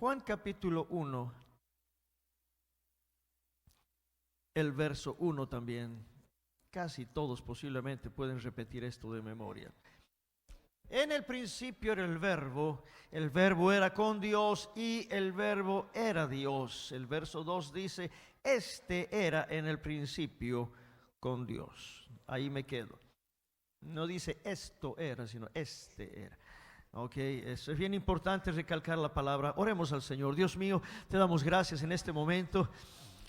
Juan capítulo 1, el verso 1 también. Casi todos posiblemente pueden repetir esto de memoria. En el principio era el verbo era con Dios y el verbo era Dios. El verso 2 dice, este era en el principio con Dios. Ahí me quedo. No dice esto era, sino este era. Ok, eso es bien importante recalcar la palabra. Oremos al Señor. Dios mío, te damos gracias en este momento.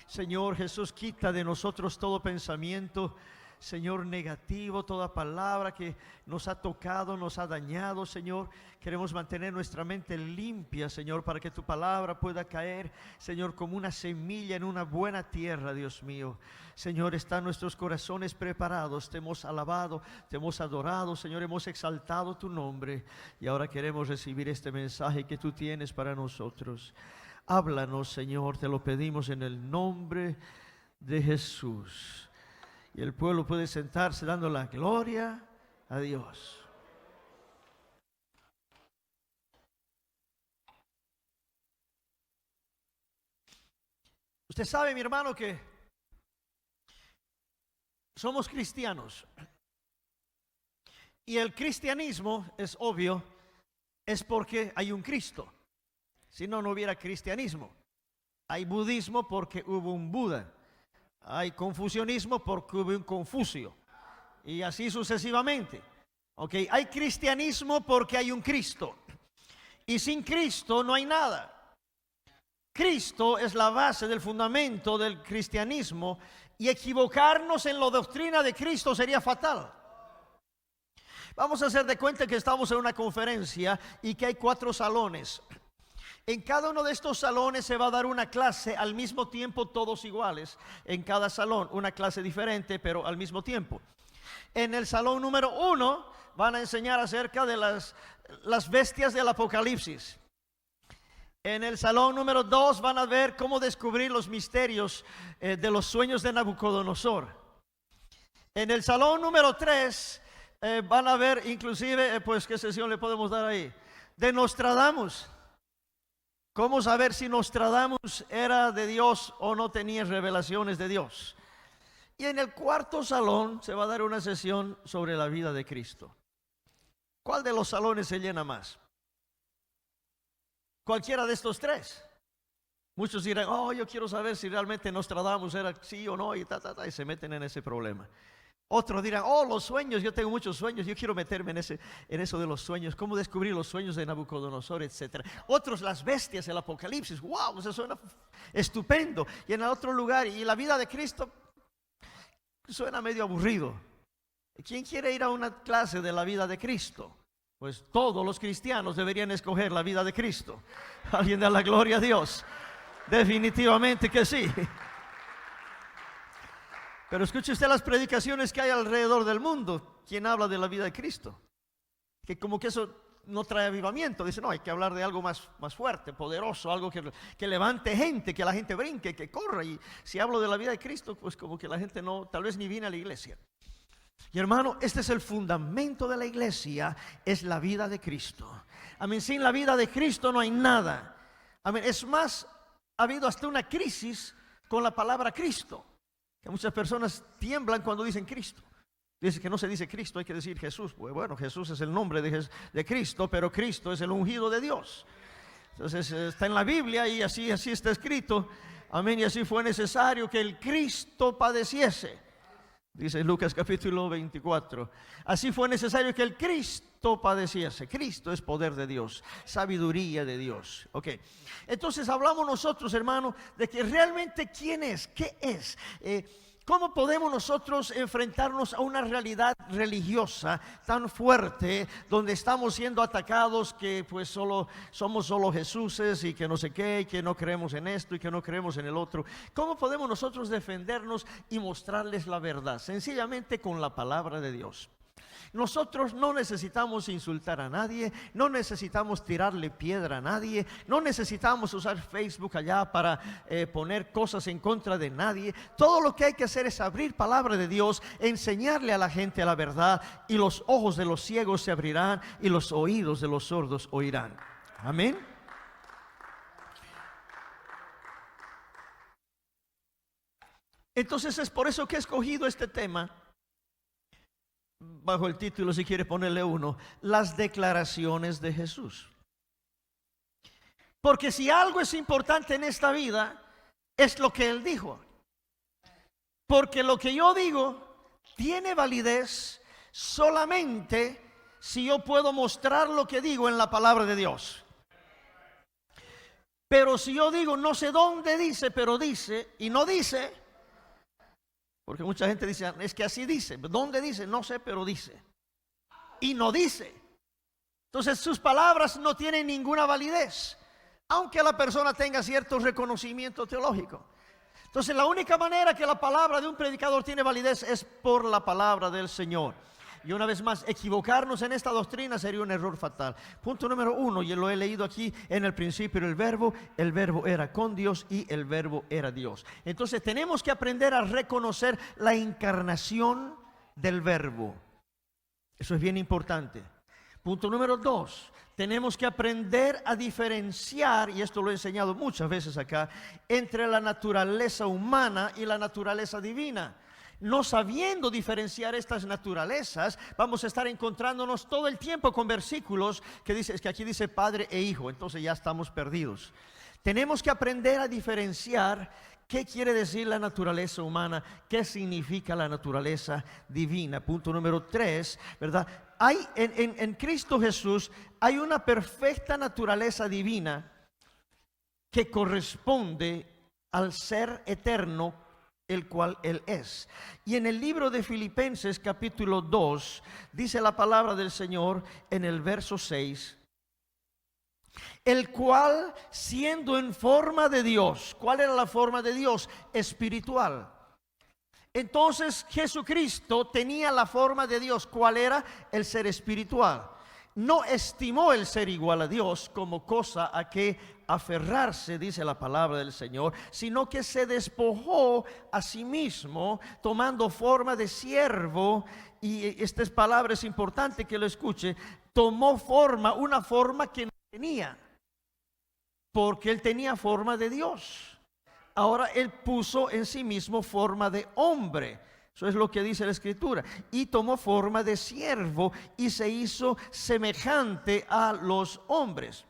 Señor Jesús, quita de nosotros todo pensamiento, Señor, negativo, toda palabra que nos ha tocado, nos ha dañado, Señor. Queremos mantener nuestra mente limpia, Señor, para que tu palabra pueda caer, Señor, como una semilla en una buena tierra, Dios mío. Señor, están nuestros corazones preparados, te hemos alabado, te hemos adorado, Señor, hemos exaltado tu nombre. Y ahora queremos recibir este mensaje que tú tienes para nosotros. Háblanos, Señor, te lo pedimos en el nombre de Jesús. Y el pueblo puede sentarse dando la gloria a Dios. Usted sabe, mi hermano, que somos cristianos. Y el cristianismo, es obvio, es porque hay un Cristo. Si no, no hubiera cristianismo. Hay budismo porque hubo un Buda. Hay confucianismo porque hubo un Confucio. Y así sucesivamente. Okay. Hay cristianismo porque hay un Cristo. Y sin Cristo no hay nada. Cristo es la base del fundamento del cristianismo. Y equivocarnos en la doctrina de Cristo sería fatal. Vamos a hacer de cuenta que estamos en una conferencia y que hay 4 salones. En cada uno de estos salones se va a dar una clase al mismo tiempo, todos iguales. En cada salón una clase diferente, pero al mismo tiempo. En el salón número 1 van a enseñar acerca de las bestias del Apocalipsis. En el salón número 2 van a ver cómo descubrir los misterios de los sueños de Nabucodonosor. En el salón número 3 van a ver inclusive, pues qué sesión le podemos dar ahí, de Nostradamus. ¿Cómo saber si Nostradamus era de Dios o no tenía revelaciones de Dios? Y en el 4.º salón se va a dar una sesión sobre la vida de Cristo. ¿Cuál de los salones se llena más? Cualquiera de estos 3. Muchos dirán, oh, yo quiero saber si realmente Nostradamus era sí o no, y se meten en ese problema. Otros dirán, oh, los sueños, yo tengo muchos sueños, yo quiero meterme en eso de los sueños, cómo descubrir los sueños de Nabucodonosor, etc. Otros, las bestias, el Apocalipsis, wow, eso suena estupendo. Y en el otro lugar, y la vida de Cristo suena medio aburrido. ¿Quién quiere ir a una clase de la vida de Cristo? Pues todos los cristianos deberían escoger la vida de Cristo. ¿Alguien da la gloria a Dios? Definitivamente que sí. Pero escuche usted las predicaciones que hay alrededor del mundo. ¿Quién habla de la vida de Cristo? Que como que eso no trae avivamiento. Dice, no, hay que hablar de algo más fuerte, poderoso, algo que levante gente, que la gente brinque, que corra. Y si hablo de la vida de Cristo, pues como que la gente no, tal vez ni viene a la iglesia. Y hermano, este es el fundamento de la iglesia, es la vida de Cristo. Amén, sin la vida de Cristo no hay nada. Amén, es más, ha habido hasta una crisis con la palabra Cristo. Que muchas personas tiemblan cuando dicen Cristo. Dice que no se dice Cristo, hay que decir Jesús. Pues bueno, Jesús es el nombre de Cristo, pero Cristo es el ungido de Dios. Entonces está en la Biblia y así está escrito. Amén, y así fue necesario que el Cristo padeciese. Dice Lucas capítulo 24. Así fue necesario que el Cristo padeciese. Cristo es poder de Dios, sabiduría de Dios. Ok. Entonces hablamos nosotros, hermano, de que realmente quién es, qué es. ¿Cómo podemos nosotros enfrentarnos a una realidad religiosa tan fuerte, donde estamos siendo atacados que pues somos solo Jesuses y que no sé qué, y que no creemos en esto y que no creemos en el otro? ¿Cómo podemos nosotros defendernos y mostrarles la verdad? Sencillamente con la palabra de Dios. Nosotros no necesitamos insultar a nadie, no necesitamos tirarle piedra a nadie, no necesitamos usar Facebook allá para poner cosas en contra de nadie. Todo lo que hay que hacer es abrir palabra de Dios, enseñarle a la gente la verdad, y los ojos de los ciegos se abrirán y los oídos de los sordos oirán. Amén. Entonces es por eso que he escogido este tema, bajo el título, si quiere ponerle uno, las declaraciones de Jesús. Porque si algo es importante en esta vida, es lo que Él dijo. Porque lo que yo digo tiene validez solamente si yo puedo mostrar lo que digo en la palabra de Dios. Pero si yo digo, no sé dónde dice, pero dice, y no dice, porque mucha gente dice, es que así dice. ¿Dónde dice? No sé, pero dice. Y no dice. Entonces sus palabras no tienen ninguna validez, aunque la persona tenga cierto reconocimiento teológico. Entonces la única manera que la palabra de un predicador tiene validez es por la palabra del Señor. Y una vez más, equivocarnos en esta doctrina sería un error fatal. Punto número 1, y lo he leído aquí: en el principio el verbo era con Dios y el verbo era Dios. Entonces tenemos que aprender a reconocer la encarnación del verbo. Eso es bien importante. Punto número 2, tenemos que aprender a diferenciar, y esto lo he enseñado muchas veces acá, entre la naturaleza humana y la naturaleza divina. No sabiendo diferenciar estas naturalezas, vamos a estar encontrándonos todo el tiempo con versículos que dice, es que aquí dice Padre e Hijo, entonces ya estamos perdidos. Tenemos que aprender a diferenciar qué quiere decir la naturaleza humana, qué significa la naturaleza divina. Punto número 3, ¿verdad? Hay en Cristo Jesús hay una perfecta naturaleza divina que corresponde al ser eterno, el cual Él es. Y en el libro de Filipenses capítulo 2 dice la palabra del Señor en el verso 6: el cual, siendo en forma de Dios. ¿Cuál era la forma de Dios? Espiritual. Entonces Jesucristo tenía la forma de Dios. ¿Cuál era? El ser espiritual. No estimó el ser igual a Dios como cosa a que aferrarse, dice la palabra del Señor, sino que se despojó a sí mismo, tomando forma de siervo. Y esta palabra es importante que lo escuche. Tomó forma, una forma que no tenía, porque Él tenía forma de Dios. Ahora Él puso en sí mismo forma de hombre. Eso es lo que dice la Escritura. Y tomó forma de siervo y se hizo semejante a los hombres.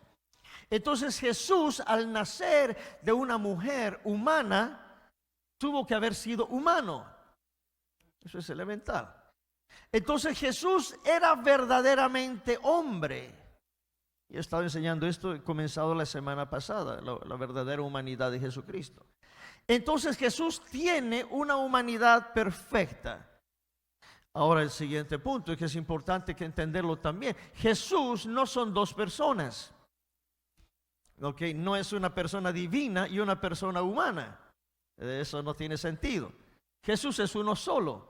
Entonces Jesús, al nacer de una mujer humana, tuvo que haber sido humano. Eso es elemental. Entonces Jesús era verdaderamente hombre. Y he estado enseñando esto, he comenzado la semana pasada, la verdadera humanidad de Jesucristo. Entonces Jesús tiene una humanidad perfecta. Ahora el siguiente punto, que es importante que entenderlo también: Jesús no son dos personas. No es una persona divina y una persona humana. Eso no tiene sentido. Jesús es uno solo.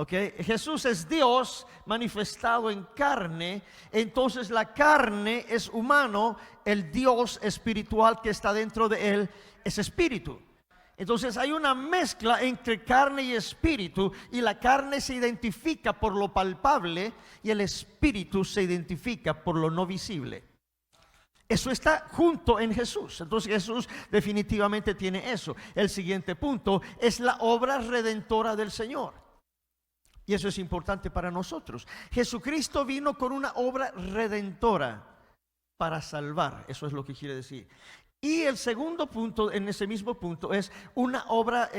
Jesús es Dios manifestado en carne. Entonces la carne es humano, el Dios espiritual que está dentro de Él es espíritu. Entonces hay una mezcla entre carne y espíritu, y la carne se identifica por lo palpable y el espíritu se identifica por lo no visible. Eso está junto en Jesús. Entonces Jesús definitivamente tiene eso. El siguiente punto es la obra redentora del Señor. Y eso es importante para nosotros. Jesucristo vino con una obra redentora para salvar. Eso es lo que quiere decir. Y el segundo punto, en ese mismo punto, es una obra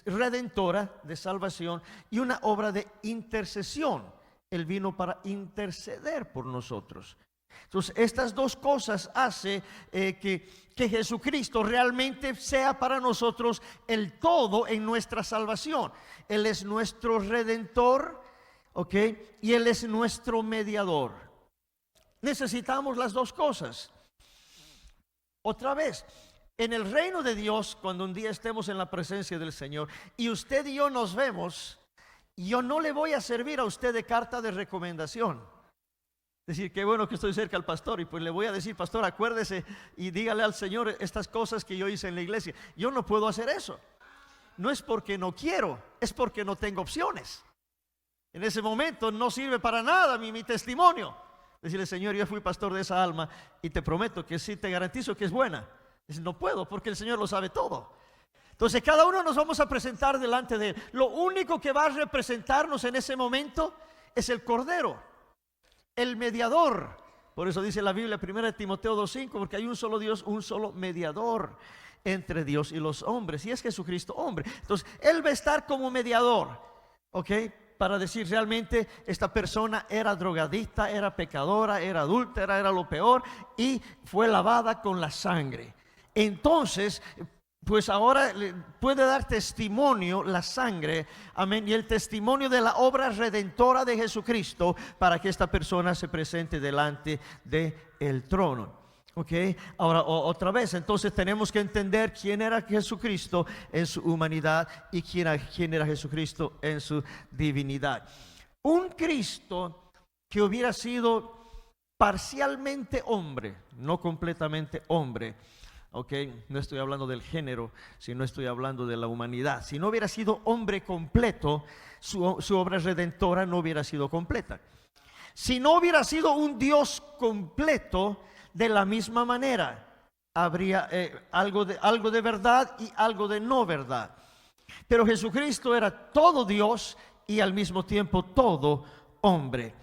redentora de salvación y una obra de intercesión. Él vino para interceder por nosotros. Entonces estas dos cosas hacen que Jesucristo realmente sea para nosotros el todo en nuestra salvación. Él es nuestro redentor, y Él es nuestro mediador. Necesitamos las dos cosas. Otra vez, en el reino de Dios, cuando un día estemos en la presencia del Señor y usted y yo nos vemos, yo no le voy a servir a usted de carta de recomendación. Decir, qué bueno que estoy cerca al pastor, y pues le voy a decir: pastor, acuérdese y dígale al Señor estas cosas que yo hice en la iglesia. Yo no puedo hacer eso. No es porque no quiero, es porque no tengo opciones. En ese momento no sirve para nada mi testimonio. Decirle: Señor, yo fui pastor de esa alma y te prometo que sí, te garantizo que es buena. Dice: no puedo, porque el Señor lo sabe todo. Entonces cada uno nos vamos a presentar delante de Él. Lo único que va a representarnos en ese momento es el Cordero, el mediador. Por eso dice la Biblia, 1 Timoteo 2:5, porque hay un solo Dios, un solo mediador entre Dios y los hombres, y es Jesucristo hombre. Entonces Él va a estar como mediador, ¿ok? Para decir realmente esta persona era drogadicta, era pecadora, era adúltera, era lo peor, y fue lavada con la sangre. Entonces, pues ahora puede dar testimonio la sangre, amén, y el testimonio de la obra redentora de Jesucristo para que esta persona se presente delante del trono. Ok, ahora otra vez, entonces tenemos que entender quién era Jesucristo en su humanidad y quién era Jesucristo en su divinidad. Un Cristo que hubiera sido parcialmente hombre, no completamente hombre. Ok, no estoy hablando del género, sino estoy hablando de la humanidad. Si no hubiera sido hombre completo, su obra redentora no hubiera sido completa. Si no hubiera sido un Dios completo, de la misma manera habría algo de verdad y algo de no verdad. Pero Jesucristo era todo Dios y al mismo tiempo todo hombre.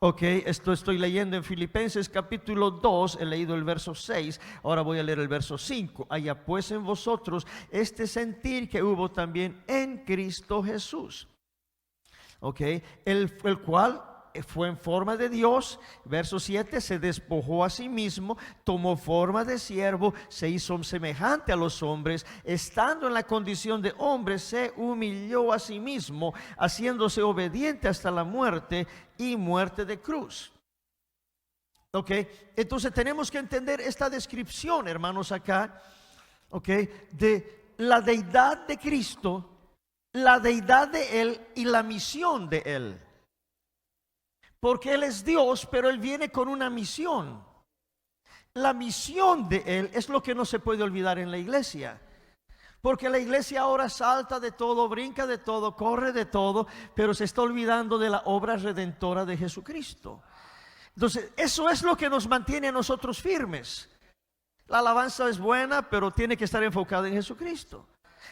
Ok, esto estoy leyendo en Filipenses capítulo 2, he leído el verso 6, ahora voy a leer el verso 5. Haya pues en vosotros este sentir que hubo también en Cristo Jesús. Ok, el cual fue en forma de Dios, verso 7, se despojó a sí mismo, tomó forma de siervo, se hizo semejante a los hombres, estando en la condición de hombre, se humilló a sí mismo, haciéndose obediente hasta la muerte y muerte de cruz. Ok, entonces tenemos que entender esta descripción, hermanos, acá, ok, de la deidad de Cristo, la deidad de Él y la misión de Él. Porque Él es Dios, pero Él viene con una misión. La misión de Él es lo que no se puede olvidar en la iglesia. Porque la iglesia ahora salta de todo, brinca de todo, corre de todo, pero se está olvidando de la obra redentora de Jesucristo. Entonces, eso es lo que nos mantiene a nosotros firmes. La alabanza es buena, pero tiene que estar enfocada en Jesucristo.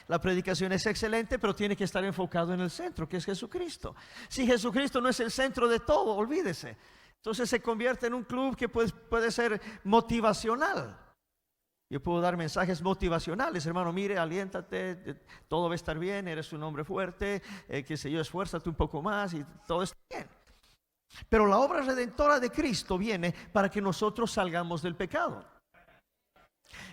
La predicación es excelente, pero tiene que estar enfocado en el centro, que es Jesucristo. Si Jesucristo no es el centro de todo, olvídese. Entonces se convierte en un club que puede ser motivacional. Yo puedo dar mensajes motivacionales, hermano, mire, aliéntate, todo va a estar bien, eres un hombre fuerte, qué sé yo, esfuérzate un poco más y todo está bien. Pero la obra redentora de Cristo viene para que nosotros salgamos del pecado.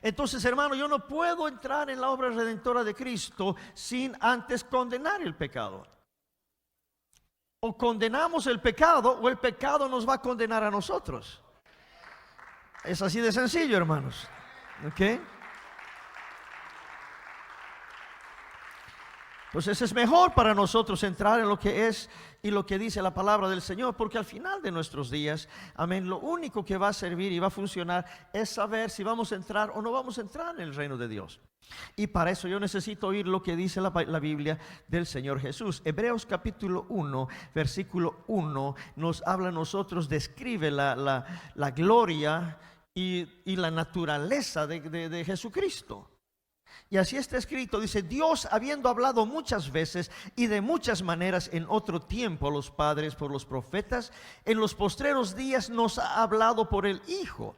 Entonces, hermano, yo no puedo entrar en la obra redentora de Cristo sin antes condenar el pecado. O condenamos el pecado o el pecado nos va a condenar a nosotros. Es así de sencillo, hermanos. ¿Ok? Entonces es mejor para nosotros entrar en lo que es y lo que dice la palabra del Señor, porque al final de nuestros días, amén, lo único que va a servir y va a funcionar es saber si vamos a entrar o no vamos a entrar en el reino de Dios. Y para eso yo necesito oír lo que dice la Biblia del Señor Jesús. Hebreos capítulo 1, versículo 1 nos habla a nosotros, describe la gloria y la naturaleza de Jesucristo. Y así está escrito, dice: Dios, habiendo hablado muchas veces y de muchas maneras en otro tiempo a los padres por los profetas, en los postreros días nos ha hablado por el Hijo,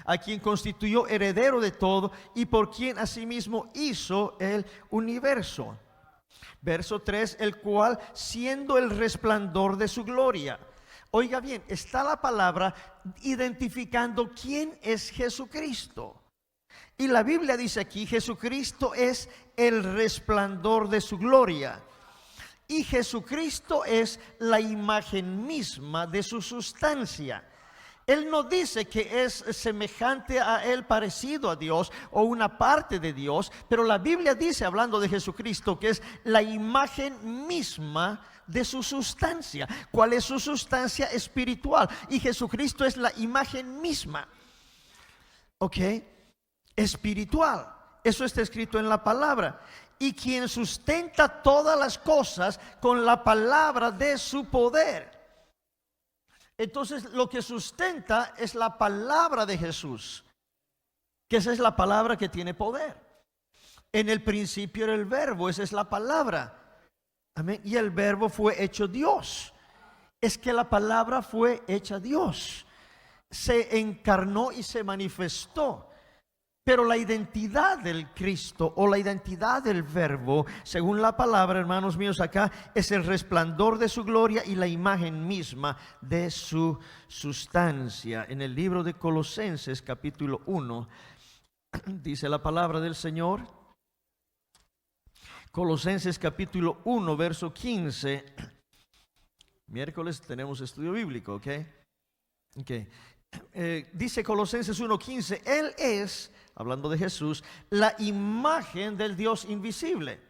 a quien constituyó heredero de todo y por quien asimismo hizo el universo. Verso 3, el cual siendo el resplandor de su gloria. Oiga bien, está la palabra identificando quién es Jesucristo. Y la Biblia dice aquí, Jesucristo es el resplandor de su gloria. Y Jesucristo es la imagen misma de su sustancia. Él no dice que es semejante a Él, parecido a Dios o una parte de Dios, pero la Biblia dice, hablando de Jesucristo, que es la imagen misma de su sustancia. ¿Cuál es su sustancia espiritual? Y Jesucristo es la imagen misma. ¿Ok? Espiritual. Eso está escrito en la palabra. Y quien sustenta todas las cosas con la palabra de su poder. Entonces lo que sustenta es la palabra de Jesús, que esa es la palabra que tiene poder. En el principio era el verbo, esa es la palabra. Amén. Y el verbo fue hecho Dios. Es que la palabra fue hecha Dios. Se encarnó y se manifestó. Pero la identidad del Cristo o la identidad del Verbo, según la palabra, hermanos míos, acá es el resplandor de su gloria y la imagen misma de su sustancia. En el libro de Colosenses capítulo 1 dice la palabra del Señor. Colosenses capítulo 1 verso 15. Miércoles tenemos estudio bíblico, ¿ok? Dice Colosenses 1:15, Él es, hablando de Jesús, la imagen del Dios invisible,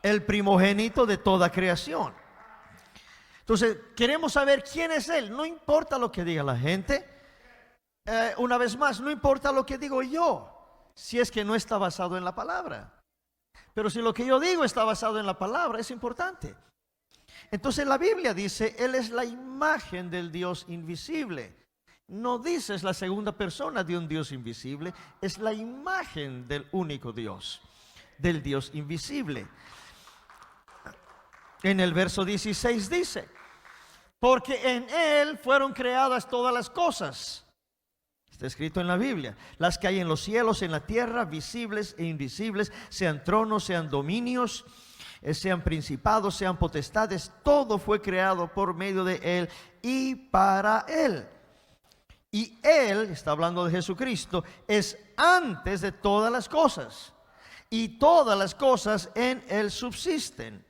el primogénito de toda creación. Entonces, queremos saber quién es Él. No importa lo que diga la gente. Una vez más, no importa lo que digo yo, si es que no está basado en la palabra. Pero si lo que yo digo está basado en la palabra, es importante. Entonces la Biblia dice, Él es la imagen del Dios invisible. No dice es la segunda persona de un Dios invisible, es la imagen del único Dios, del Dios invisible. En el verso 16 dice, porque en Él fueron creadas todas las cosas. Está escrito en la Biblia, las que hay en los cielos, en la tierra, visibles e invisibles, sean tronos, sean dominios, sean principados, sean potestades, todo fue creado por medio de Él y para Él. Y Él, está hablando de Jesucristo, es antes de todas las cosas. Y todas las cosas en Él subsisten.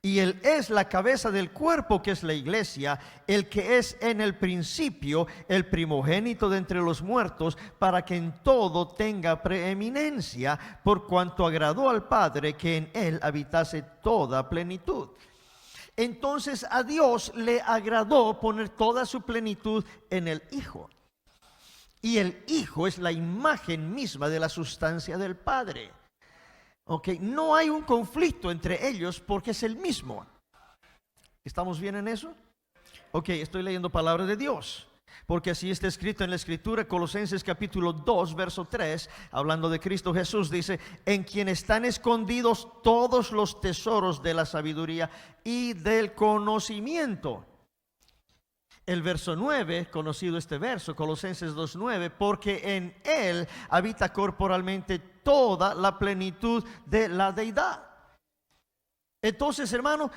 Y Él es la cabeza del cuerpo que es la iglesia, el que es en el principio el primogénito de entre los muertos, para que en todo tenga preeminencia, por cuanto agradó al Padre que en Él habitase toda plenitud. Entonces a Dios le agradó poner toda su plenitud en el Hijo. Y el Hijo es la imagen misma de la sustancia del Padre. No hay un conflicto entre ellos porque es el mismo. ¿Estamos bien en eso? Estoy leyendo palabra de Dios, porque así está escrito en la Escritura. Colosenses capítulo 2 verso 3, hablando de Cristo Jesús, dice, en quien están escondidos todos los tesoros de la sabiduría y del conocimiento. El verso 9, conocido este verso, Colosenses 2:9, porque en Él habita corporalmente toda la plenitud de la deidad. Entonces, hermano,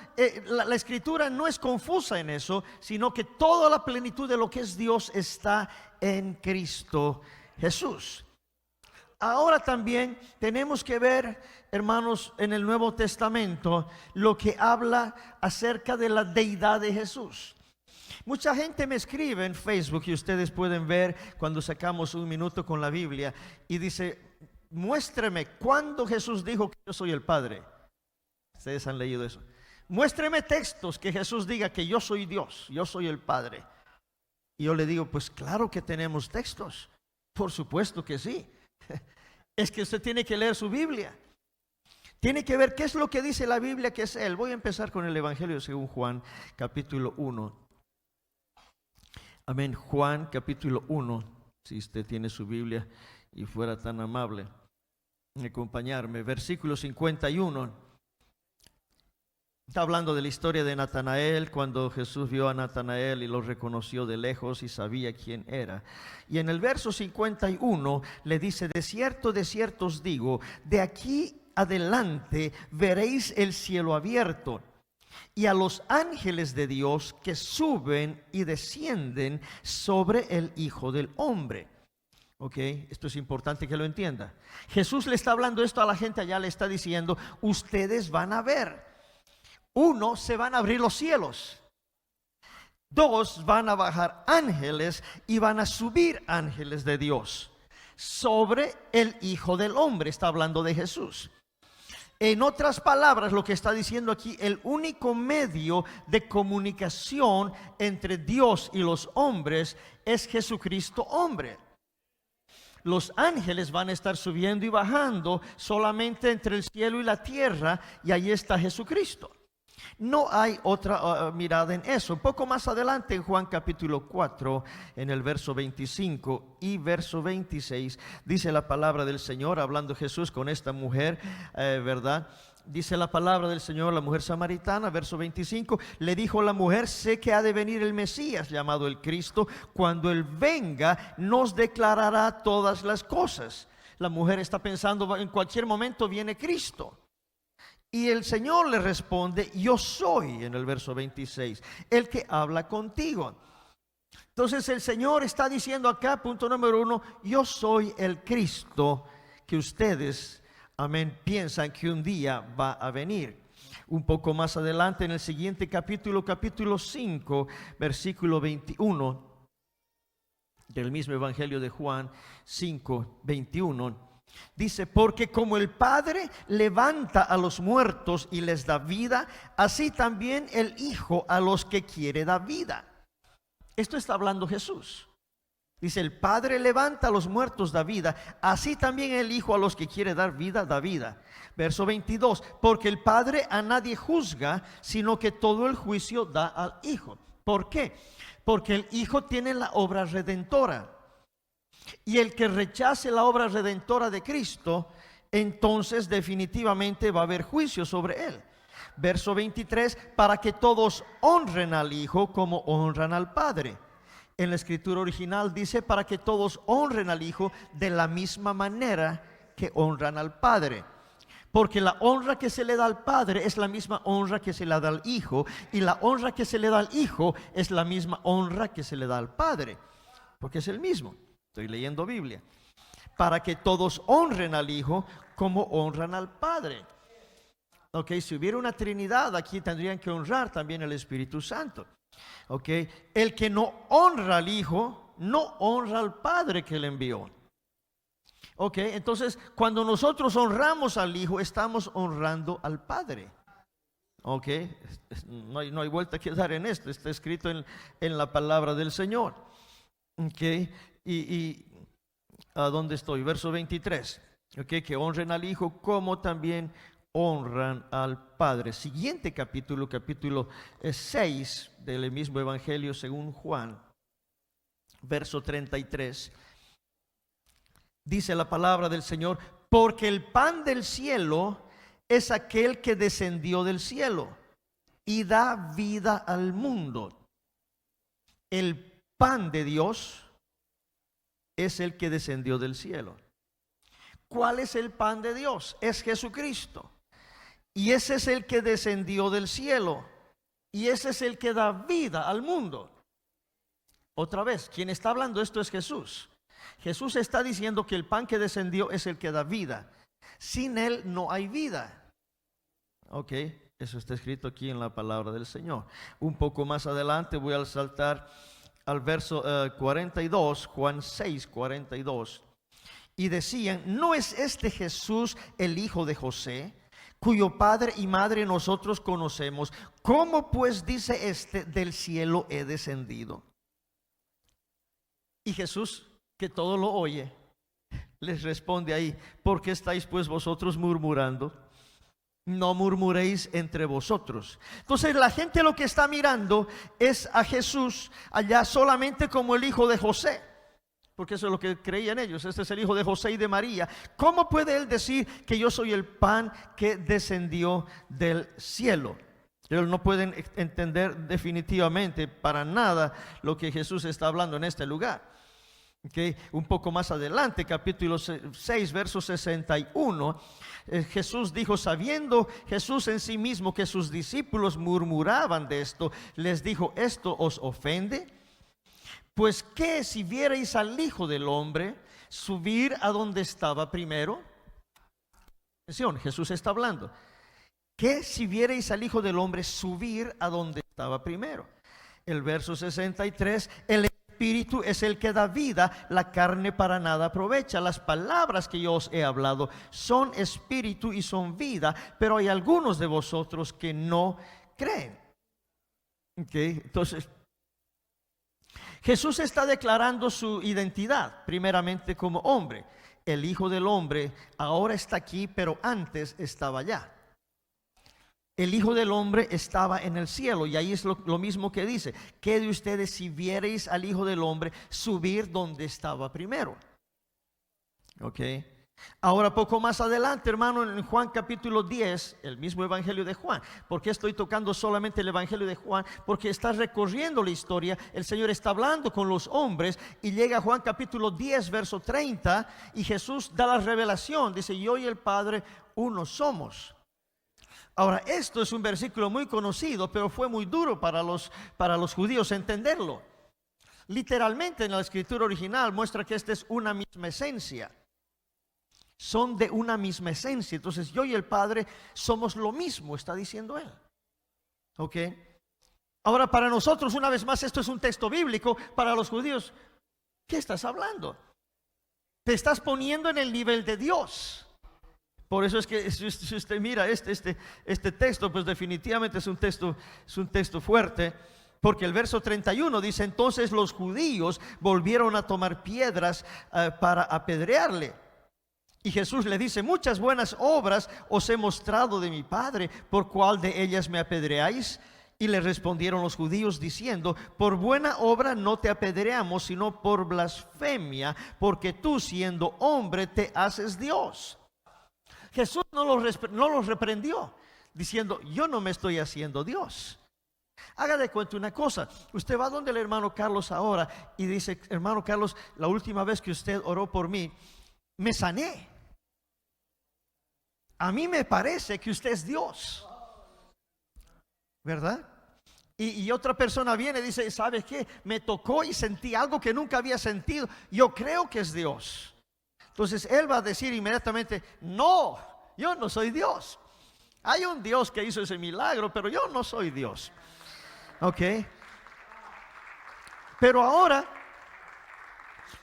la Escritura no es confusa en eso, sino que toda la plenitud de lo que es Dios está en Cristo Jesús. Ahora también tenemos que ver, hermanos, en el Nuevo Testamento, lo que habla acerca de la deidad de Jesús. Mucha gente me escribe en Facebook, y ustedes pueden ver cuando sacamos un minuto con la Biblia, y dice, muéstreme cuándo Jesús dijo que yo soy el Padre. Ustedes han leído eso. Muéstreme textos que Jesús diga que yo soy Dios, yo soy el Padre. Y yo le digo, pues claro que tenemos textos, por supuesto que sí. Es que usted tiene que leer su Biblia. Tiene que ver qué es lo que dice la Biblia que es Él. Voy a empezar con el Evangelio según Juan, capítulo 1. Amén. Juan capítulo 1, si usted tiene su Biblia y fuera tan amable de acompañarme. Versículo 51. Está hablando de la historia de Natanael, cuando Jesús vio a Natanael y lo reconoció de lejos y sabía quién era. Y en el verso 51 le dice, de cierto os digo, de aquí adelante veréis el cielo abierto y a los ángeles de Dios que suben y descienden sobre el Hijo del Hombre. Esto es importante que lo entienda. Jesús le está hablando esto a la gente allá, le está diciendo, ustedes van a ver. 1, se van a abrir los cielos. 2, van a bajar ángeles y van a subir ángeles de Dios sobre el Hijo del Hombre. Está hablando de Jesús. En otras palabras, lo que está diciendo aquí, el único medio de comunicación entre Dios y los hombres es Jesucristo hombre. Los ángeles van a estar subiendo y bajando solamente entre el cielo y la tierra, y ahí está Jesucristo. No hay otra mirada en eso. Un poco más adelante en Juan capítulo 4, en el verso 25 y verso 26, dice la palabra del Señor, hablando Jesús con esta mujer, ¿verdad? Dice la palabra del Señor, la mujer samaritana, verso 25, le dijo la mujer: sé que ha de venir el Mesías, llamado el Cristo. Cuando Él venga, nos declarará todas las cosas. La mujer está pensando, en cualquier momento viene Cristo. Y el Señor le responde: yo soy, en el verso 26, el que habla contigo. Entonces el Señor está diciendo acá, punto número 1, yo soy el Cristo que ustedes, amén, piensan que un día va a venir. Un poco más adelante en el siguiente capítulo, capítulo 5, versículo 21, del mismo Evangelio de Juan 5, 21. Dice: porque como el Padre levanta a los muertos y les da vida, así también el Hijo a los que quiere da vida. Esto está hablando Jesús. Dice: el Padre levanta a los muertos, da vida, así también el Hijo a los que quiere dar vida, da vida. Verso 22, porque el Padre a nadie juzga, sino que todo el juicio da al Hijo. ¿Por qué? Porque el Hijo tiene la obra redentora. Y el que rechace la obra redentora de Cristo, entonces definitivamente va a haber juicio sobre él. Verso 23, para que todos honren al Hijo como honran al Padre. En la escritura original dice: para que todos honren al Hijo de la misma manera que honran al Padre. Porque la honra que se le da al Padre es la misma honra que se le da al Hijo, y la honra que se le da al Hijo es la misma honra que se le da al Padre, porque es el mismo. Estoy leyendo Biblia. Para que todos honren al Hijo como honran al Padre. Ok, si hubiera una Trinidad, aquí tendrían que honrar también al Espíritu Santo. Ok, el que no honra al Hijo, no honra al Padre que le envió. Ok, entonces cuando nosotros honramos al Hijo, estamos honrando al Padre. Ok, no hay vuelta que dar en esto, está escrito en la palabra del Señor. Ok, y ¿a dónde estoy? Verso 23. Ok, que honren al Hijo como también honran al Padre. Siguiente capítulo, capítulo 6 del mismo Evangelio según Juan, verso 33. Dice la palabra del Señor: porque el pan del cielo es aquel que descendió del cielo y da vida al mundo. El pan de Dios es el que descendió del cielo. ¿Cuál es el pan de Dios? Es Jesucristo. Y ese es el que descendió del cielo. Y ese es el que da vida al mundo. Otra vez, quien está hablando esto es Jesús. Jesús está diciendo que el pan que descendió es el que da vida. Sin él no hay vida. Ok, eso está escrito aquí en la palabra del Señor. Un poco más adelante voy a saltar al verso 42, Juan 6, 42. Y decían: ¿no es este Jesús el hijo de José, cuyo padre y madre nosotros conocemos? ¿Cómo pues dice este: del cielo he descendido? Y Jesús, que todo lo oye, les responde ahí: ¿por qué estáis pues vosotros murmurando? No murmuréis entre vosotros. Entonces la gente lo que está mirando es a Jesús allá solamente como el hijo de José, porque eso es lo que creían ellos. Este es el hijo de José y de María. ¿Cómo puede él decir que yo soy el pan que descendió del cielo? Ellos no pueden entender definitivamente para nada lo que Jesús está hablando en este lugar. Okay. Un poco más adelante, capítulo 6, verso 61, Jesús dijo: sabiendo Jesús en sí mismo que sus discípulos murmuraban de esto, les dijo: ¿esto os ofende? Pues ¿qué si vierais al Hijo del Hombre subir a donde estaba primero? Atención, Jesús está hablando. ¿Qué si vierais al Hijo del Hombre subir a donde estaba primero? El verso 63, el Espíritu es el que da vida, la carne para nada aprovecha. Las palabras que yo os he hablado son espíritu y son vida, pero hay algunos de vosotros que no creen. Entonces, Jesús está declarando su identidad, primeramente como hombre. El Hijo del Hombre ahora está aquí, pero antes estaba allá. el Hijo del Hombre estaba en el cielo. Y ahí es lo mismo que dice: ¿qué de ustedes si viereis al Hijo del Hombre subir donde estaba primero? Ok. Ahora, poco más adelante, hermano, en Juan capítulo 10, el mismo evangelio de Juan. ¿Por qué estoy tocando solamente el evangelio de Juan? Porque está recorriendo la historia. El Señor está hablando con los hombres y llega a Juan capítulo 10, verso 30, y Jesús da la revelación. Dice: yo y el Padre uno somos. Ahora, esto es un versículo muy conocido, pero fue muy duro para los judíos entenderlo. Literalmente en la escritura original muestra que esta es una misma esencia. Son de una misma esencia. Entonces yo y el Padre somos lo mismo, está diciendo él. Ok. Ahora, para nosotros, una vez más, esto es un texto bíblico. Para los judíos, ¿qué estás hablando? Te estás poniendo en el nivel de Dios. Por eso es que si usted mira este texto, pues definitivamente es un texto fuerte. Porque el verso 31 dice: entonces los judíos volvieron a tomar piedras para apedrearle. Y Jesús le dice: muchas buenas obras os he mostrado de mi Padre, ¿por cuál de ellas me apedreáis? Y le respondieron los judíos diciendo: por buena obra no te apedreamos, sino por blasfemia, porque tú, siendo hombre, te haces Dios. Jesús no los reprendió diciendo: yo no me estoy haciendo Dios. Haga de cuenta una cosa: usted va donde el hermano Carlos ahora y dice: hermano Carlos, la última vez que usted oró por mí, me sané. A mí me parece que usted es Dios, ¿verdad? Y otra persona viene y dice: ¿sabes qué? Me tocó y sentí algo que nunca había sentido. Yo creo que es Dios. Entonces él va a decir inmediatamente: no, yo no soy Dios. Hay un Dios que hizo ese milagro, pero yo no soy Dios. Ok. Pero ahora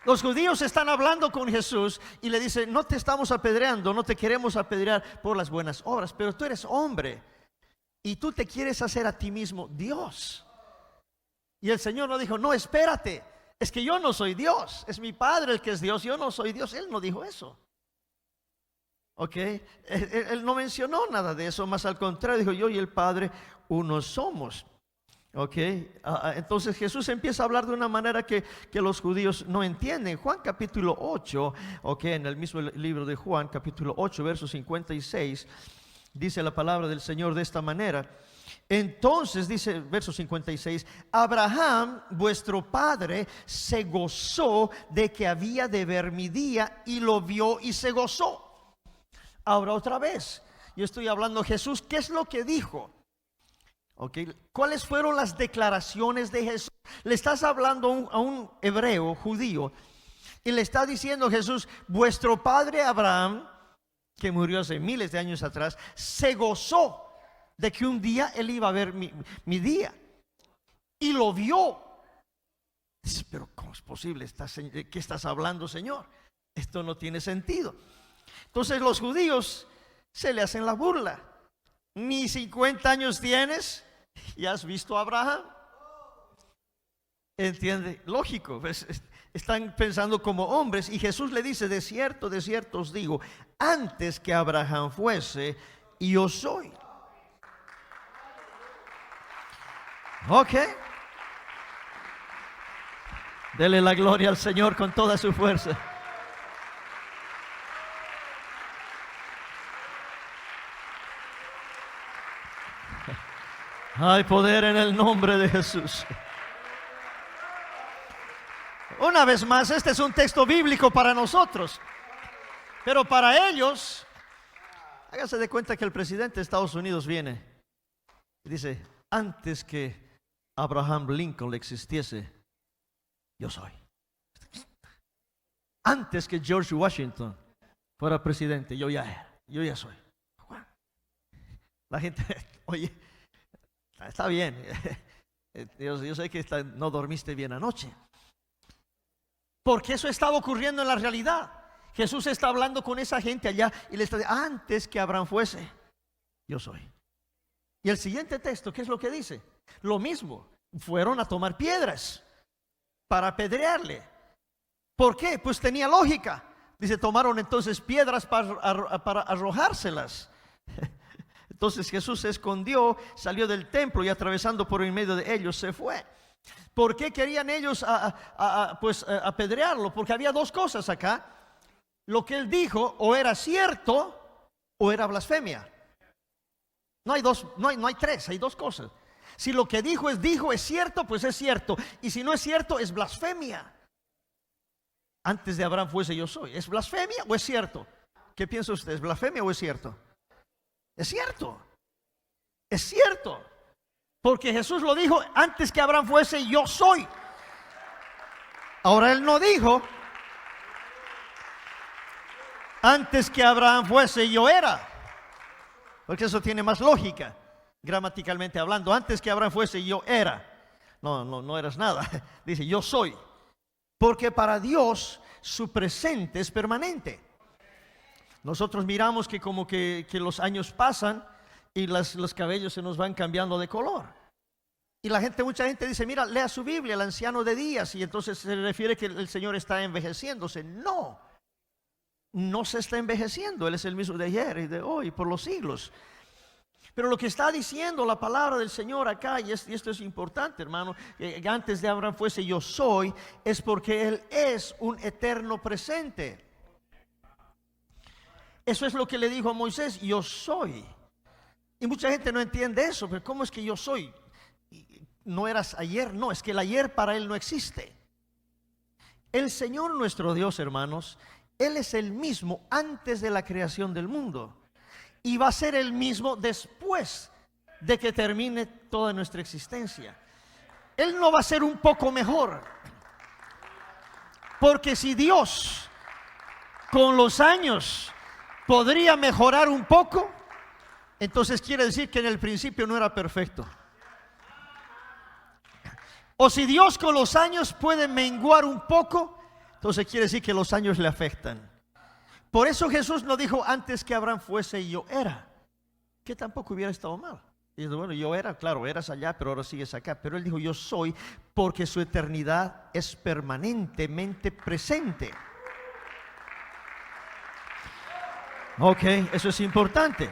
los judíos están hablando con Jesús y le dicen: no te estamos apedreando, no te queremos apedrear por las buenas obras, pero tú eres hombre y tú te quieres hacer a ti mismo Dios. Y el Señor no dijo: no, espérate, es que yo no soy Dios, es mi Padre el que es Dios, yo no soy Dios. Él no dijo eso. Ok, él no mencionó nada de eso, más al contrario dijo: yo y el Padre uno somos. Ok, entonces Jesús empieza a hablar de una manera que los judíos no entienden. Juan capítulo 8, ok, en el mismo libro de Juan capítulo 8, verso 56, dice la palabra del Señor de esta manera. Entonces dice verso 56: Abraham vuestro padre se gozó de que había de ver mi día, y lo vio y se gozó. Ahora otra vez, yo estoy hablando Jesús, ¿qué es lo que dijo? Okay. ¿Cuáles fueron las declaraciones de Jesús? Le estás hablando a un hebreo judío y le está diciendo Jesús: vuestro padre Abraham, que murió hace miles de años atrás, se gozó de que un día él iba a ver mi día, y lo vio. Dice: pero ¿cómo es posible? ¿Qué estás hablando, Señor? Esto no tiene sentido. Entonces los judíos se le hacen la burla. Ni 50 años tienes y has visto a Abraham. ¿Entiende? Lógico, pues, están pensando como hombres. Y Jesús le dice: de cierto os digo, antes que Abraham fuese, yo soy. Ok. Dele la gloria al Señor con toda su fuerza. Hay poder en el nombre de Jesús. Una vez más, este es un texto bíblico para nosotros, pero para ellos, hágase de cuenta que el presidente de Estados Unidos viene y dice: antes que Abraham Lincoln existiese, yo soy. Antes que George Washington fuera presidente, yo ya soy. La gente, oye, está bien. Yo sé que no dormiste bien anoche, porque eso estaba ocurriendo en la realidad. Jesús está hablando con esa gente allá y le está diciendo: antes que Abraham fuese, yo soy. Y el siguiente texto, ¿qué es lo que dice? Lo mismo, fueron a tomar piedras para apedrearle. ¿Por qué? Pues tenía lógica. Dice: tomaron entonces piedras para arrojárselas. Entonces Jesús se escondió, salió del templo y atravesando por en medio de ellos se fue. ¿Por qué querían ellos apedrearlo? Porque había dos cosas acá. Lo que él dijo o era cierto o era blasfemia. No hay dos, no hay tres, hay dos cosas. Si lo que dijo es cierto, pues es cierto. Y si no es cierto, es blasfemia. Antes de Abraham fuese yo soy. ¿Es blasfemia o es cierto? ¿Qué piensa usted? ¿Es blasfemia o es cierto? Es cierto. Es cierto. Porque Jesús lo dijo antes que Abraham fuese yo soy. Ahora él no dijo antes que Abraham fuese yo era. Porque eso tiene más lógica, gramaticalmente hablando. Antes que Abraham fuese yo era. No eras nada. Dice yo soy. Porque para Dios su presente es permanente. Nosotros miramos que como que los años pasan y los cabellos se nos van cambiando de color. Y mucha gente dice, mira, lea su Biblia, el anciano de días, y entonces se refiere que el Señor está envejeciéndose. No se está envejeciendo, Él es el mismo de ayer y de hoy, por los siglos. Pero lo que está diciendo la palabra del Señor acá, y esto es importante, hermano, que antes de Abraham fuese yo soy, es porque Él es un eterno presente. Eso es lo que le dijo a Moisés, yo soy. Y mucha gente no entiende eso, pero ¿cómo es que yo soy? ¿No eras ayer? No, es que el ayer para Él no existe. El Señor nuestro Dios, hermanos, Él es el mismo antes de la creación del mundo. Y va a ser el mismo después de que termine toda nuestra existencia. Él no va a ser un poco mejor. Porque si Dios con los años podría mejorar un poco, entonces quiere decir que en el principio no era perfecto. O si Dios con los años puede menguar un poco, entonces quiere decir que los años le afectan. Por eso Jesús no dijo antes que Abraham fuese yo era, que tampoco hubiera estado mal. Y dice, bueno, yo era, claro, eras allá, pero ahora sigues acá. Pero Él dijo yo soy, porque su eternidad es permanentemente presente. Ok, eso es importante.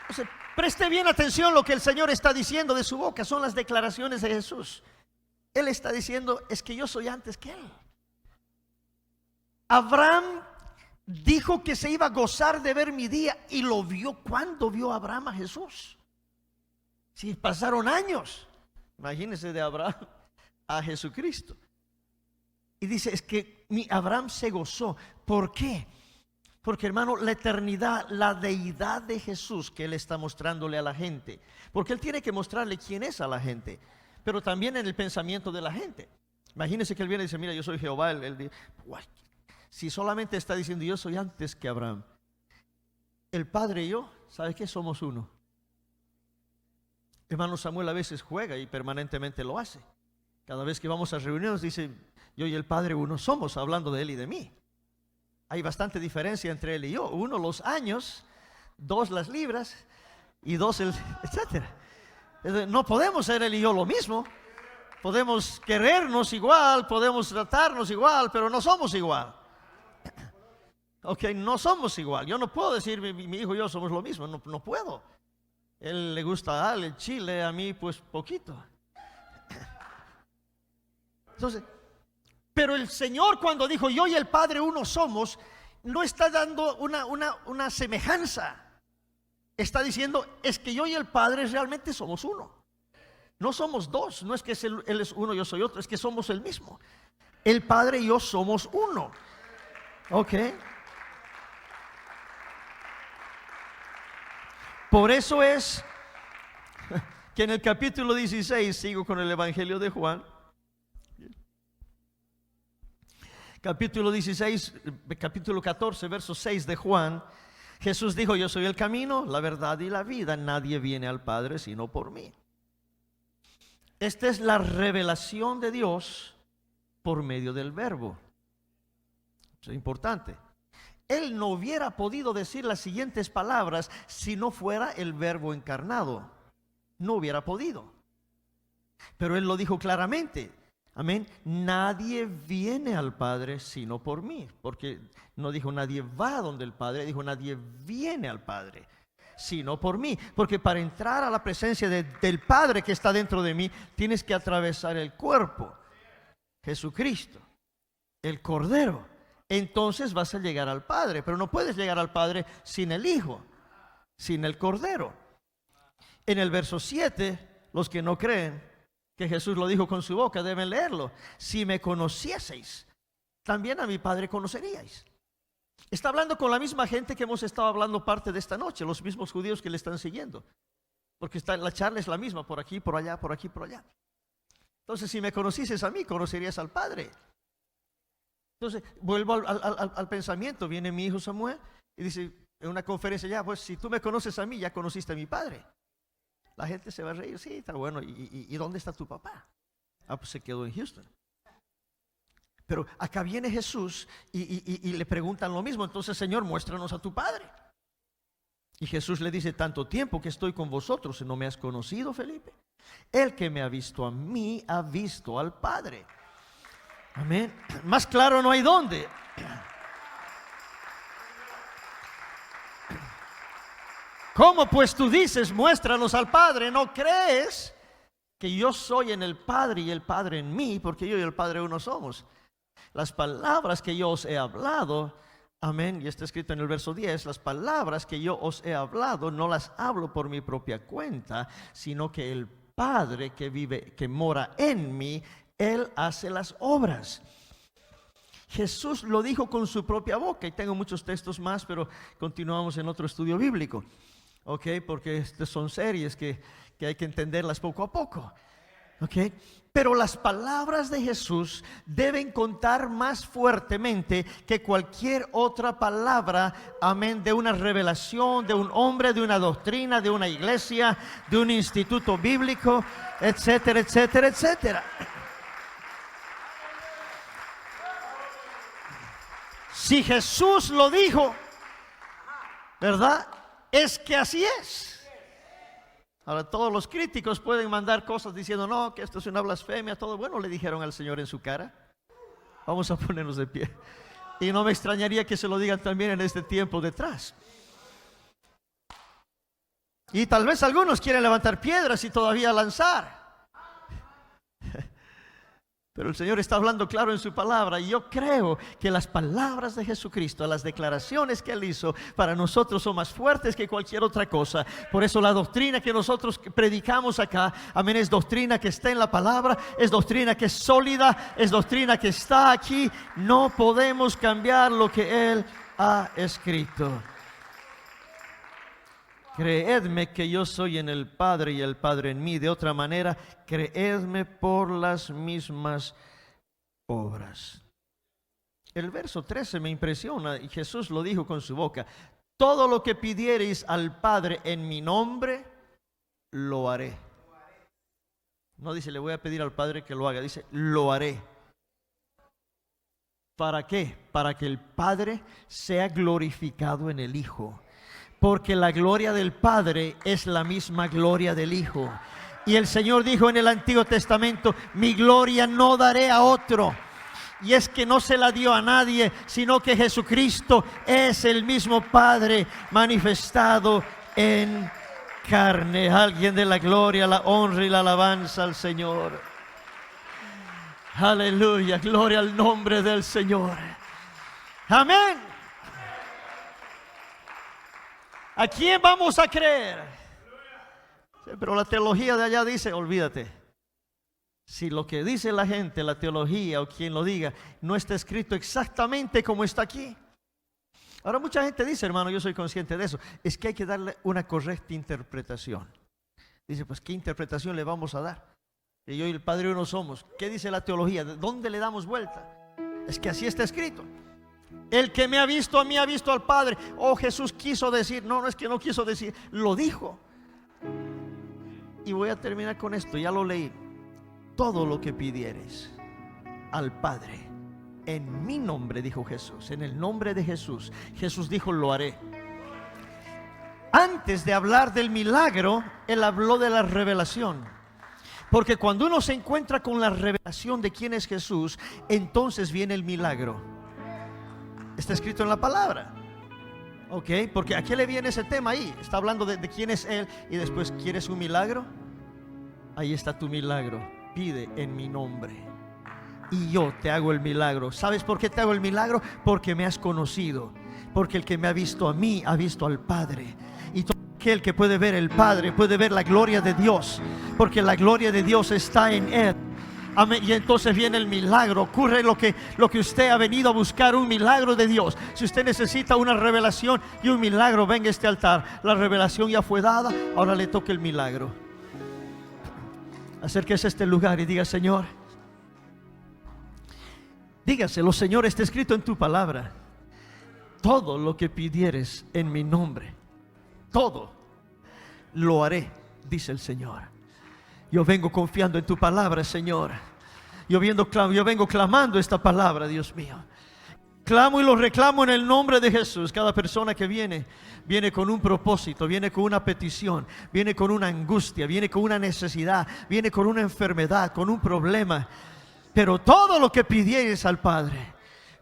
Entonces, preste bien atención lo que el Señor está diciendo de su boca. Son las declaraciones de Jesús. Él está diciendo, es que yo soy antes que Él. Abraham dijo que se iba a gozar de ver mi día y lo vio. ¿Cuándo vio Abraham a Jesús? Si pasaron años. Imagínense de Abraham a Jesucristo. Y dice, es que Abraham se gozó. ¿Por qué? Porque, hermano, la eternidad, la deidad de Jesús que Él está mostrándole a la gente. Porque Él tiene que mostrarle quién es a la gente, pero también en el pensamiento de la gente. Imagínense que Él viene y dice, mira, yo soy Jehová. Él dice, si solamente está diciendo, yo soy antes que Abraham. El Padre y yo, ¿sabe qué? Somos uno. Hermano Samuel a veces juega y permanentemente lo hace. Cada vez que vamos a reuniones dice, yo y el Padre uno somos, hablando de Él y de mí. Hay bastante diferencia entre Él y yo. Uno los años, dos las libras y dos el etcétera. No podemos ser Él y yo lo mismo. Podemos querernos igual, podemos tratarnos igual, pero no somos igual. Ok, no somos igual. Yo no puedo decir mi hijo y yo somos lo mismo. No puedo. Él le gusta el chile, a mí pues poquito. Entonces, pero el Señor cuando dijo yo y el Padre uno somos, no está dando una semejanza. Está diciendo, es que yo y el Padre realmente somos uno. No somos dos, no es que Él es uno, yo soy otro, es que somos el mismo. El Padre y yo somos uno. Ok. Por eso es que en el capítulo 16, sigo con el Evangelio de Juan. Capítulo 16, capítulo 14, verso 6 de Juan. Jesús dijo, yo soy el camino, la verdad y la vida. Nadie viene al Padre sino por mí. Esta es la revelación de Dios por medio del verbo. Eso es importante. Él no hubiera podido decir las siguientes palabras si no fuera el verbo encarnado. No hubiera podido. Pero Él lo dijo claramente. Amén. Nadie viene al Padre sino por mí. Porque no dijo nadie va donde el Padre, dijo nadie viene al Padre sino por mí. Porque para entrar a la presencia del Padre que está dentro de mí, tienes que atravesar el cuerpo, Jesucristo, el Cordero. Entonces vas a llegar al Padre. Pero no puedes llegar al Padre sin el Hijo, sin el Cordero. En el verso 7, los que no creen que Jesús lo dijo con su boca, deben leerlo. Si me conocieseis, también a mi Padre conoceríais. Está hablando con la misma gente que hemos estado hablando parte de esta noche, los mismos judíos que le están siguiendo. Porque la charla es la misma, por aquí, por allá, por aquí, por allá. Entonces, si me conocieses a mí, conocerías al Padre. Entonces, vuelvo al pensamiento. Viene mi hijo Samuel y dice en una conferencia, ya, pues si tú me conoces a mí, ya conociste a mi Padre. La gente se va a reír, sí, está bueno. ¿Y dónde está tu papá? Ah, pues se quedó en Houston. Pero acá viene Jesús y le preguntan lo mismo. Entonces, Señor, muéstranos a tu Padre. Y Jesús le dice, tanto tiempo que estoy con vosotros y no me has conocido, Felipe. El que me ha visto a mí, ha visto al Padre. Amén. Más claro no hay dónde. ¿Cómo pues tú dices, muéstranos al Padre? ¿No crees que yo soy en el Padre y el Padre en mí? Porque yo y el Padre uno somos. Las palabras que yo os he hablado, amén, y está escrito en el verso 10, las palabras que yo os he hablado no las hablo por mi propia cuenta, sino que el Padre que vive, que mora en mí, Él hace las obras. Jesús lo dijo con su propia boca, y tengo muchos textos más, pero continuamos en otro estudio bíblico. Ok, porque estas son series que hay que entenderlas poco a poco. Ok, pero las palabras de Jesús deben contar más fuertemente que cualquier otra palabra, amén, de una revelación, de un hombre, de una doctrina, de una iglesia, de un instituto bíblico, etcétera, etcétera, etcétera. Si Jesús lo dijo, ¿verdad? Es que así es. Ahora todos los críticos pueden mandar cosas diciendo, no, que esto es una blasfemia, todo. Bueno, le dijeron al Señor en su cara. Vamos a ponernos de pie. Y no me extrañaría que se lo digan también en este tiempo detrás. Y tal vez algunos quieren levantar piedras y todavía lanzar. Pero el Señor está hablando claro en su palabra. Y yo creo que las palabras de Jesucristo, las declaraciones que Él hizo, para nosotros son más fuertes que cualquier otra cosa. Por eso la doctrina que nosotros predicamos acá, amén, es doctrina que está en la palabra, es doctrina que es sólida, es doctrina que está aquí. No podemos cambiar lo que Él ha escrito. Creedme que yo soy en el Padre y el Padre en mí. De otra manera, creedme por las mismas obras. El verso 13 me impresiona y Jesús lo dijo con su boca. Todo lo que pidiereis al Padre en mi nombre, lo haré. No dice, le voy a pedir al Padre que lo haga. Dice, lo haré. ¿Para qué? Para que el Padre sea glorificado en el Hijo. Porque la gloria del Padre es la misma gloria del Hijo. Y el Señor dijo en el Antiguo Testamento, mi gloria no daré a otro. Y es que no se la dio a nadie, sino que Jesucristo es el mismo Padre manifestado en carne. Alguien de la gloria, la honra y la alabanza al Señor. Aleluya, gloria al nombre del Señor. Amén. ¿A quién vamos a creer? Sí, pero la teología de allá dice, olvídate. Si lo que dice la gente, la teología o quien lo diga, no está escrito exactamente como está aquí. Ahora mucha gente dice, hermano, yo soy consciente de eso, es que hay que darle una correcta interpretación. Dice, pues ¿qué interpretación le vamos a dar? Que yo y el Padre uno somos. ¿Qué dice la teología? ¿De dónde le damos vuelta? Es que así está escrito. El que me ha visto a mí ha visto al Padre. Oh, Jesús quiso decir. No, no es que no quiso decir, lo dijo. Y voy a terminar con esto, ya lo leí. Todo lo que pidieres al Padre en mi nombre, dijo Jesús, en el nombre de Jesús. Jesús dijo, lo haré. Antes de hablar del milagro, Él habló de la revelación. Porque cuando uno se encuentra con la revelación de quién es Jesús, entonces viene el milagro. Está escrito en la palabra. Ok, porque ¿a qué le viene ese tema ahí? Está hablando de quién es Él y después, ¿quieres un milagro? Ahí está tu milagro. Pide en mi nombre y yo te hago el milagro. ¿Sabes por qué te hago el milagro? Porque me has conocido. Porque el que me ha visto a mí ha visto al Padre. Y todo aquel que puede ver el Padre puede ver la gloria de Dios, porque la gloria de Dios está en Él. Amén. Y entonces viene el milagro. Ocurre lo que usted ha venido a buscar, un milagro de Dios. Si usted necesita una revelación y un milagro, venga a este altar. La revelación ya fue dada, ahora le toca el milagro. Acérquese a este lugar y diga: Señor, dígaselo: Señor, está escrito en tu palabra, todo lo que pidieres en mi nombre, todo lo haré, dice el Señor. Yo vengo confiando en tu palabra, Señor. Yo vengo clamando esta palabra, Dios mío. Clamo y lo reclamo en el nombre de Jesús. Cada persona que viene con un propósito, viene con una petición, viene con una angustia, viene con una necesidad, viene con una enfermedad, con un problema. Pero todo lo que pidieres al Padre,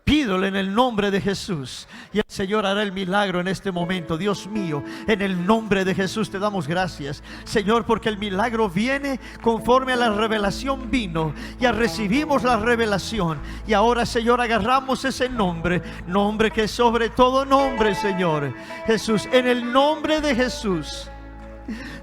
pídole en el nombre de Jesús, y el Señor hará el milagro en este momento. Dios mío, en el nombre de Jesús te damos gracias, Señor, porque el milagro viene conforme a la revelación vino. Ya recibimos la revelación y ahora, Señor, agarramos ese nombre que es sobre todo nombre, Señor Jesús. En el nombre de Jesús,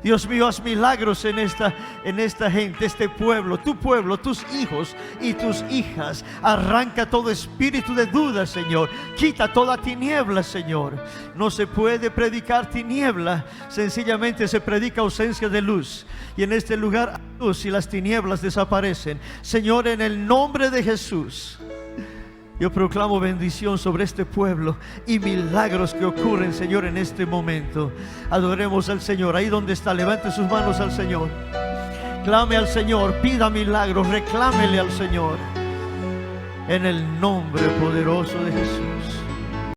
Dios mío, haz milagros en esta gente, este pueblo, tu pueblo, tus hijos y tus hijas. Arranca todo espíritu de duda, Señor. Quita toda tiniebla, Señor. No se puede predicar tiniebla, sencillamente se predica ausencia de luz. Y en este lugar hay luz y las tinieblas desaparecen. Señor, en el nombre de Jesús, yo proclamo bendición sobre este pueblo y milagros que ocurren, Señor, en este momento. Adoremos al Señor. Ahí donde está, levante sus manos al Señor. Clame al Señor, pida milagros, reclámele al Señor. En el nombre poderoso de Jesús.